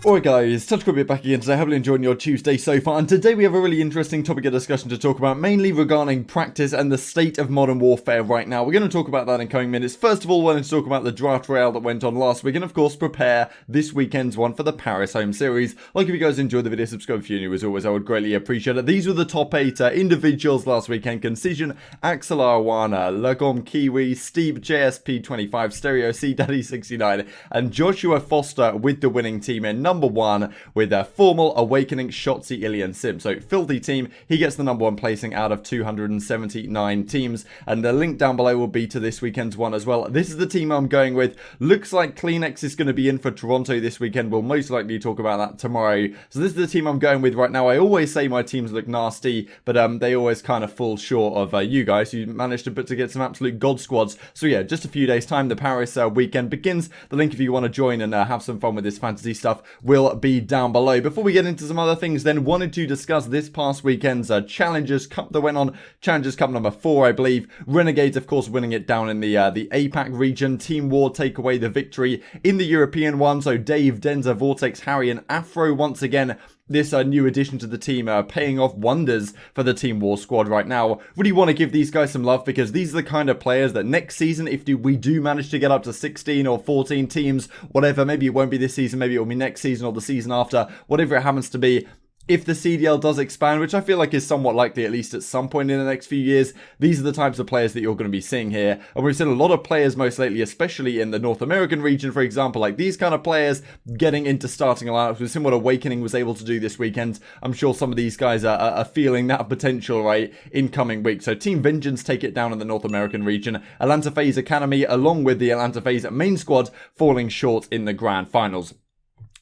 Alright guys, Touch Bit back again today. Hopefully enjoying your Tuesday so far, and today we have a really interesting topic of discussion to talk about, mainly regarding practice and the state of Modern Warfare right now. We're going to talk about that in coming minutes. First of all, we're going to talk about the draft royale that went on last week, and of course prepare this weekend's one for the Paris home series. Like, if you guys enjoyed the video, subscribe if you're new. As always, I would greatly appreciate it. These were the top 8 individuals last weekend: Concision, Axelar, Juan, Lagom, Kiwi, Steve, JSP25, Stereo, C, Daddy69, and Joshua Foster with the winning team in number 1, with Formal, Awakening, Shotzi, Illy, and Simp. So, filthy team. He gets the number 1 placing out of 279 teams. And the link down below will be to this weekend's one as well. This is the team I'm going with. Looks like Kleenex is going to be in for Toronto this weekend. We'll most likely talk about that tomorrow. So, this is the team I'm going with right now. I always say my teams look nasty, but they always kind of fall short of you guys who managed to get some absolute god squads. So, yeah, just a few days' time, the Paris weekend begins. The link, if you want to join and have some fun with this fantasy stuff, will be down below. Before we get into some other things, then wanted to discuss this past weekend's Challengers Cup that went on. Challengers Cup number 4, I believe. Renegades, of course, winning it down in the APAC region. Team War take away the victory in the European one. So Dave, Denza, Vortex, Harry, and Afro once again. This new addition to the team paying off wonders for the Team War squad right now. Really want to give these guys some love, because these are the kind of players that next season, if we do manage to get up to 16 or 14 teams, whatever, maybe it won't be this season, maybe it will be next season or the season after, whatever it happens to be. If the CDL does expand, which I feel like is somewhat likely, at least at some point in the next few years, these are the types of players that you're going to be seeing here. And we've seen a lot of players most lately, especially in the North American region, for example, like these kind of players getting into starting lineups. We've seen what Awakening was able to do this weekend. I'm sure some of these guys are feeling that potential, right, in coming weeks. So Team Vengeance take it down in the North American region. Atlanta FaZe Academy, along with the Atlanta FaZe main squad, falling short in the grand finals.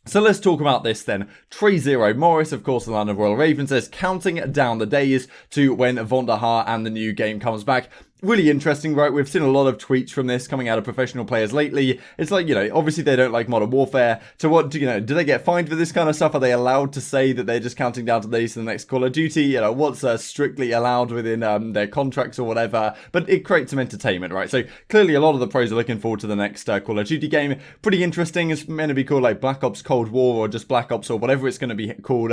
So let's talk about this then. Trey0 Morris, of course, the Land of Royal Ravens, says counting down the days to when VonderHaar and the new game comes back. Really interesting, right? We've seen a lot of tweets from this coming out of professional players lately. It's like, you know, obviously they don't like Modern Warfare. So what, you know, do they get fined for this kind of stuff? Are they allowed to say that they're just counting down to the days to the next Call of Duty? You know, what's strictly allowed within their contracts or whatever? But it creates some entertainment, right? So clearly a lot of the pros are looking forward to the next Call of Duty game. Pretty interesting. It's meant to be called like Black Ops Cold War or just Black Ops or whatever it's going to be called.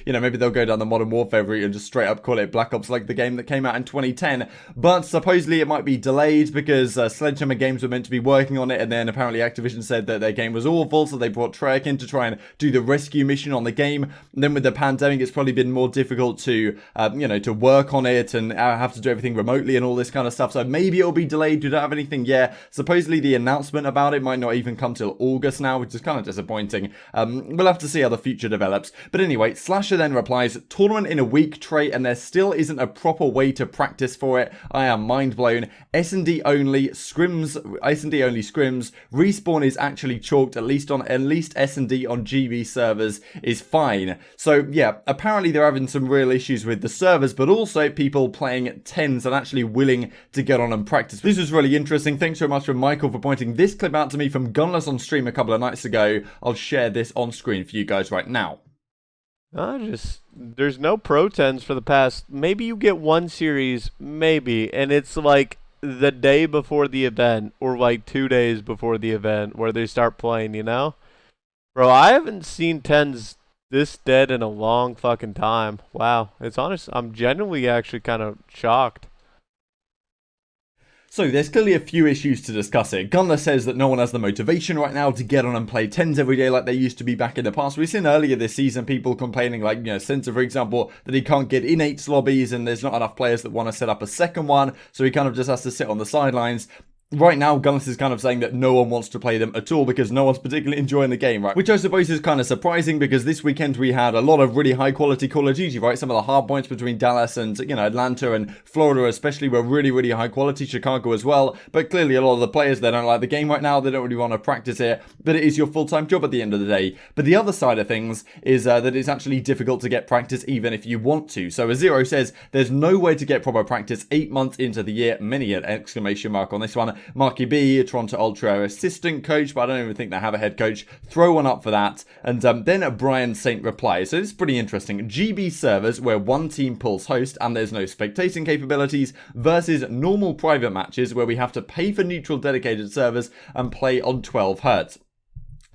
You know, maybe they'll go down the Modern Warfare route and just straight up call it Black Ops, like the game that came out in 2010. But supposedly it might be delayed because Sledgehammer Games were meant to be working on it, and then apparently Activision said that their game was awful, so they brought Treyarch in to try and do the rescue mission on the game. And then with the pandemic, it's probably been more difficult to, you know, to work on it and have to do everything remotely and all this kind of stuff. So maybe it'll be delayed. We don't have anything yet. Supposedly the announcement about it might not even come till August now, which is kind of disappointing. We'll have to see how the future develops. But anyway, Slasher then replies, tournament in a week, Trey, and there still isn't a proper way to practice for it. I am mind blown. S&D only scrims, S&D only scrims. Respawn is actually chalked, at least S&D on GB servers is fine. So yeah, apparently they're having some real issues with the servers, but also people playing 10s and actually willing to get on and practice. This was really interesting. Thanks very much for Michael for pointing this clip out to me from Gunless on stream a couple of nights ago. I'll share this on screen for you guys right now. There's no Pro 10s for the past, maybe you get one series, maybe, and it's like the day before the event or like 2 days before the event where they start playing, you know? Bro, I haven't seen 10s this dead in a long fucking time. Wow, it's honest. I'm genuinely actually kind of shocked. So there's clearly a few issues to discuss here. Gunler says that no one has the motivation right now to get on and play 10s every day like they used to be back in the past. We've seen earlier this season people complaining, like, you know, Sensor, for example, that he can't get in 8s lobbies and there's not enough players that want to set up a second one, so he kind of just has to sit on the sidelines. Right now, Gunless is kind of saying that no one wants to play them at all because no one's particularly enjoying the game, right? Which I suppose is kind of surprising because this weekend we had a lot of really high quality Call of Duty, right? Some of the hard points between Dallas and, you know, Atlanta and Florida especially were really, really high quality. Chicago as well. But clearly a lot of the players, they don't like the game right now. They don't really want to practice it. But it is your full-time job at the end of the day. But the other side of things is that it's actually difficult to get practice even if you want to. So Azero says there's no way to get proper practice 8 months into the year. Many an exclamation mark on this one. Marky B, Toronto Ultra assistant coach, but I don't even think they have a head coach. Throw one up for that. And then Brian Saint replies. So it's pretty interesting. GB servers where one team pulls host and there's no spectating capabilities versus normal private matches where we have to pay for neutral dedicated servers and play on 12 Hz.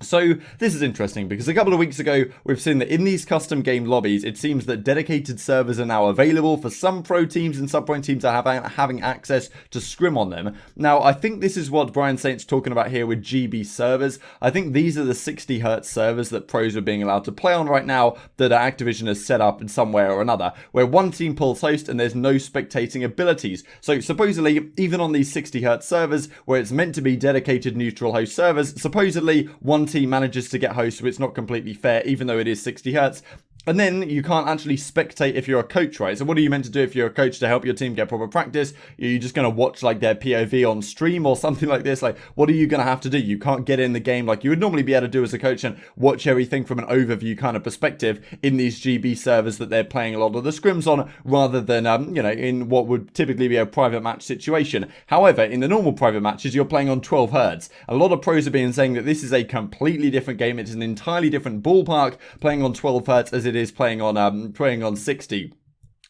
So this is interesting because a couple of weeks ago we've seen that in these custom game lobbies it seems that dedicated servers are now available for some pro teams, and some pro teams are having access to scrim on them. Now I think this is what Brian Saint's talking about here with GB servers. I think these are the 60 Hz servers that pros are being allowed to play on right now that Activision has set up in some way or another, where one team pulls host and there's no spectating abilities. So supposedly even on these 60 Hz servers where it's meant to be dedicated neutral host servers, supposedly one team manages to get host, so it's not completely fair even though it is 60 Hz. And then you can't actually spectate if you're a coach, right? So what are you meant to do if you're a coach to help your team get proper practice? Are you just going to watch like their POV on stream or something like this? Like, what are you going to have to do? You can't get in the game like you would normally be able to do as a coach and watch everything from an overview kind of perspective in these GB servers that they're playing a lot of the scrims on, rather than, in what would typically be a private match situation. However, in the normal private matches, you're playing on 12 Hz. A lot of pros have been saying that this is a completely different game. It's an entirely different ballpark playing on 12 Hz as it is playing on 60.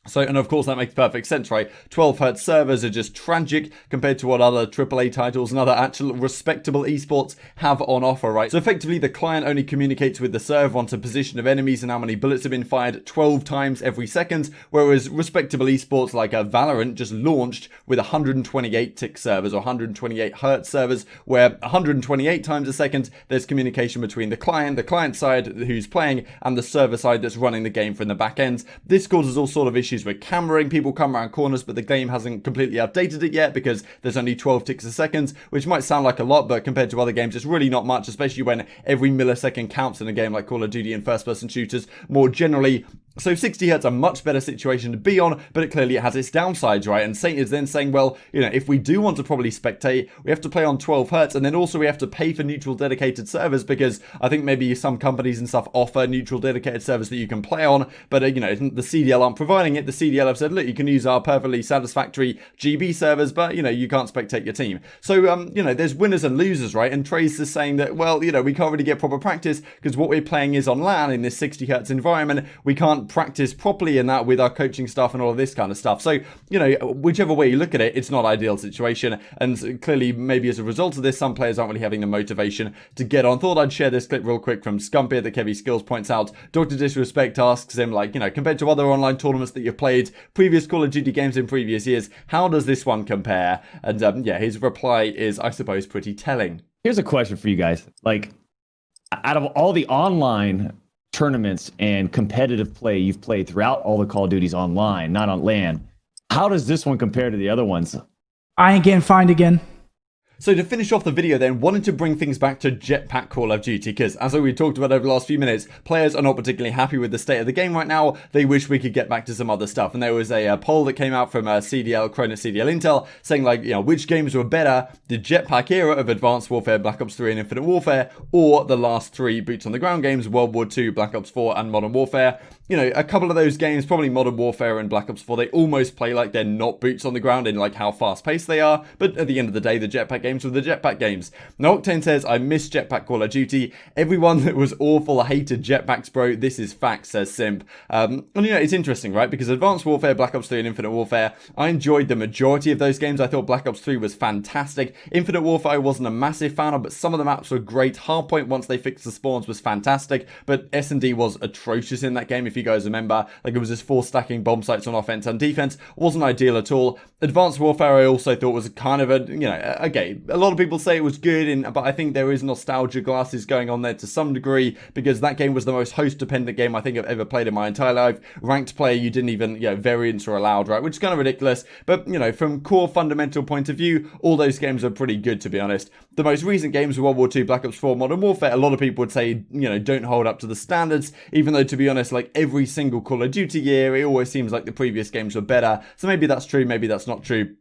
So, and of course that makes perfect sense, right? 12 Hz servers are just tragic compared to what other AAA titles and other actual respectable esports have on offer, right? So effectively the client only communicates with the server onto position of enemies and how many bullets have been fired 12 times every second, whereas respectable esports like Valorant just launched with 128 tick servers or 128 Hz servers, where 128 times a second there's communication between the client side who's playing, and the server side that's running the game from the back end. This causes all sort of issues with cameraing. People come around corners, but the game hasn't completely updated it yet because there's only 12 ticks a second, which might sound like a lot, but compared to other games, it's really not much, especially when every millisecond counts in a game like Call of Duty and first-person shooters more generally. So 60 Hz a much better situation to be on, but it has its downsides, right? And Saint is then saying, well, if we do want to probably spectate, we have to play on 12 Hz, and then also we have to pay for neutral dedicated servers, because I think maybe some companies and stuff offer neutral dedicated servers that you can play on, but the CDL aren't providing it. The CDL have said, look, you can use our perfectly satisfactory GB servers, but you can't spectate your team. So there's winners and losers, right? And Trace is saying that, well, we can't really get proper practice because what we're playing is on LAN in this 60 Hz environment. We can't practice properly in that with our coaching staff and all of this kind of stuff. So whichever way you look at it, it's not ideal situation, and clearly maybe as a result of this, some players aren't really having the motivation to get on. Thought I'd share this clip real quick from Scumpy that Kevy Skills points out. Dr. Disrespect asks him, like, compared to other online tournaments that you've played, previous Call of Duty games in previous years, how does this one compare? And his reply is, I suppose, pretty telling. Here's a question for you guys. Like, out of all the online tournaments and competitive play you've played throughout all the Call of Duties online, not on LAN, how does this one compare to the other ones? I ain't getting fined again. So to finish off the video then, wanted to bring things back to Jetpack Call of Duty, because as we talked about over the last few minutes, players are not particularly happy with the state of the game right now. They wish we could get back to some other stuff. And there was a poll that came out from CDL, Cronus CDL Intel, saying like, which games were better, the Jetpack era of Advanced Warfare, Black Ops 3 and Infinite Warfare, or the last three boots on the ground games, World War II, Black Ops 4 and Modern Warfare. A couple of those games, probably Modern Warfare and Black Ops 4, they almost play like they're not boots on the ground in like how fast paced they are. But at the end of the day, the Jetpack games were the Jetpack games. Now Octane says, I miss Jetpack Call of Duty. Everyone that was awful hated Jetpacks, bro. This is facts, says Simp. And it's interesting, right? Because Advanced Warfare, Black Ops 3 and Infinite Warfare, I enjoyed the majority of those games. I thought Black Ops 3 was fantastic. Infinite Warfare I wasn't a massive fan of, but some of the maps were great. Hardpoint, once they fixed the spawns, was fantastic. But S&D was atrocious in that game, if you guys remember. Like, it was just 4 stacking bomb sites on offense and defense. Wasn't ideal at all. Advanced Warfare I also thought was kind of a game. A lot of people say it was good, but I think there is nostalgia glasses going on there to some degree, because that game was the most host dependent game I think I've ever played in my entire life. Ranked player, you didn't even, variants were allowed, right? Which is kind of ridiculous. But, from core fundamental point of view, all those games are pretty good, to be honest. The most recent games were World War II, Black Ops 4, Modern Warfare. A lot of people would say, don't hold up to the standards, even though, to be honest, like every single Call of Duty year, it always seems like the previous games were better. So maybe that's true, maybe that's not true.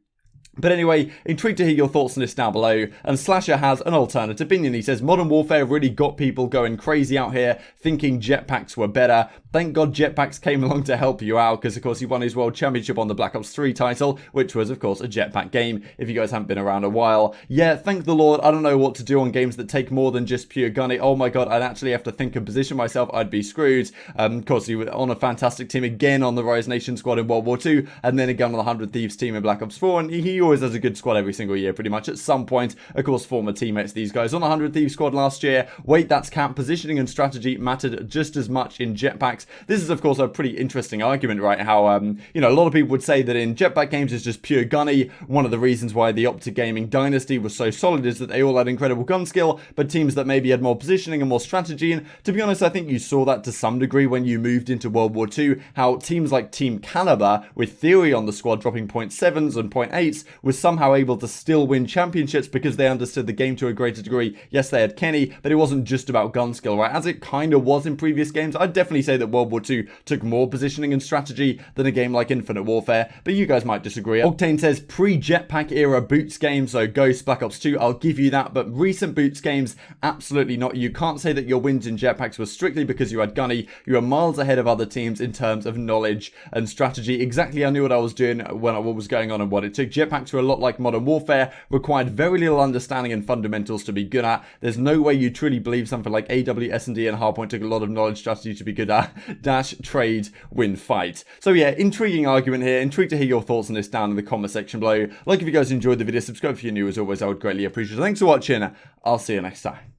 But anyway, intrigued to hear your thoughts on this down below. And Slasher has an alternate opinion. He says, Modern Warfare really got people going crazy out here, thinking jetpacks were better. Thank God jetpacks came along to help you out, because of course he won his World Championship on the Black Ops 3 title, which was of course a jetpack game, if you guys haven't been around a while. Yeah, thank the Lord, I don't know what to do on games that take more than just pure gunning. Oh my god, I'd actually have to think and position myself, I'd be screwed. Of course, he was on a fantastic team again on the Rise Nation squad in World War II, and then again on the 100 Thieves team in Black Ops 4, and he always has a good squad every single year, pretty much, at some point. Of course, former teammates, these guys on the 100 Thieves squad last year. Wait, that's camp. Positioning and strategy mattered just as much in jetpacks. This is, of course, a pretty interesting argument, right? How, you know, a lot of people would say that in jetpack games it's just pure gunny. One of the reasons why the OpTic gaming dynasty was so solid is that they all had incredible gun skill, but teams that maybe had more positioning and more strategy. And to be honest, I think you saw that to some degree when you moved into World War II, how teams like Team Caliber, with Theory on the squad dropping 0.7s and 0.8s, was somehow able to still win championships because they understood the game to a greater degree. Yes, they had Kenny, but it wasn't just about gun skill, right? As it kind of was in previous games. I'd definitely say that World War II took more positioning and strategy than a game like Infinite Warfare, but you guys might disagree. Octane says pre-jetpack era boots game, so Ghost, Black Ops 2, I'll give you that, but recent boots games, absolutely not. You can't say that your wins in jetpacks were strictly because you had gunny. You were miles ahead of other teams in terms of knowledge and strategy. Exactly, I knew what I was doing when what was going on and what it took. Jetpacks were a lot like Modern Warfare, required very little understanding and fundamentals to be good at. There's no way you truly believe something like AW, S&D, and Hardpoint took a lot of knowledge strategy to be good at. Dash, trade, win, fight. So yeah, intriguing argument here. Intrigued to hear your thoughts on this down in the comment section below. Like if you guys enjoyed the video, subscribe if you're new. As always, I would greatly appreciate it. Thanks for watching. I'll see you next time.